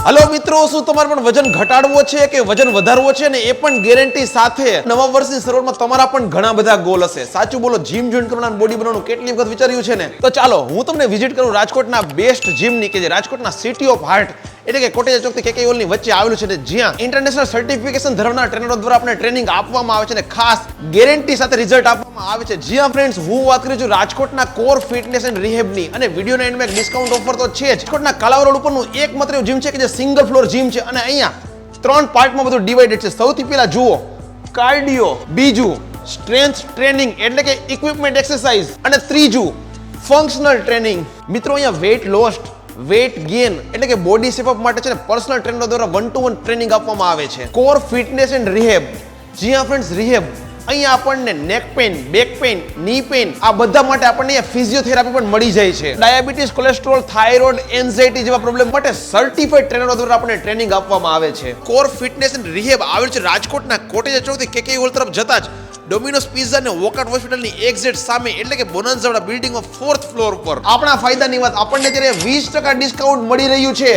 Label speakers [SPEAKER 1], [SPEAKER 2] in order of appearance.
[SPEAKER 1] Hello મિત્રો, શું તમારે પણ વજન ઘટાડવો છે કે વજન વધારવો છે ને એ પણ ગેરંટી સાથે? નવા વર્ષની શરૂઆતમાં તમારા પણ ઘણા બધા ગોલ હશે. સાચું બોલો, જીમ જોઈન કરવાનું, બોડી બનાવવાનું કેટલી વખત વિચાર્યું છે ને? તો ચાલો હું તમને વિઝિટ કરું રાજકોટના બેસ્ટ જીમની, કે જે રાજકોટના સિટી ઓફ હાર્ટ એટલે કે કોટેજા ચોકથી કેકે હોલની વચ્ચે આવેલું છે, જ્યાં ઇન્ટરનેશનલ સર્ટિફિકેશન ધરાવનાર ટ્રેનરો દ્વારા આપણે ટ્રેનિંગ આપવામાં આવે છે અને ખાસ ગેરંટી સાથે રિઝલ્ટ આપવામાં આવે છે. જ્યાં ફ્રેન્ડ્સ હું વાત કરું છું રાજકોટના કોર ફિટનેસ એન્ડ રિહેબની, અને વિડીયોના એન્ડમાં એક ડિસ્કાઉન્ટ ઓફર તો છે જ. રાજકોટના કાલાવડ રોડ ઉપરનું એકમાત્ર જીમ છે કે જે સિંગલ ફ્લોર જીમ છે, અને અહીંયા 3 પાર્ટમાં બધું ડિવાઇડેડ છે. સૌથી પહેલા જુઓ કાર્ડિયો, બીજું સ્ટ્રેન્થ ટ્રેનિંગ એટલે કે ઇક્વિપમેન્ટ એક્સરસાઇઝ, અને ત્રીજું ફંક્શનલ ટ્રેનિંગ. મિત્રો અહીંયા વેઇટ લોસ, વેટ ગેન એટલે કે બોડી શેપઅપ માટે છે ને પર્સનલ ટ્રેનર દ્વારા 1-to-1 ટ્રેનિંગ આપવામાં આવે છે. કોર ફિટનેસ એન્ડ રિહેબ, જ્યાં ફ્રેન્ડ્સ રિહેબ અહીંયા આપણને નેક પેઇન, બેક પેઇન, ની પેઇન આ બધા માટે આપણને અહીંયા ફિઝિયોથેરાપી પણ મળી જાય છે. ડાયાબિટીસ, કોલેસ્ટ્રોલ, થાઇરોઇડ, એન્ઝાઇટી જેવા પ્રોબ્લેમ માટે સર્ટિફાઈડ ટ્રેનરો દ્વારા આપણને ટ્રેનિંગ આપવામાં આવે છે. કોર ફિટનેસ એન્ડ રિહેબ આવેલ છે રાજકોટના કોટેજા ચોકથી કેકે હોલ તરફ જતા જ ડોમિનોઝ પિઝા અને વોકઆઉટ હોસ્પિટલની એક્ઝેક્ટ સામે એટલે કે બોનાન્ઝાવાળા બિલ્ડિંગમાં 4th ફ્લોર પર. આપણા ફાયદાની વાત, આપણને અત્યારે 20% ડિસ્કાઉન્ટ મળી રહ્યું છે.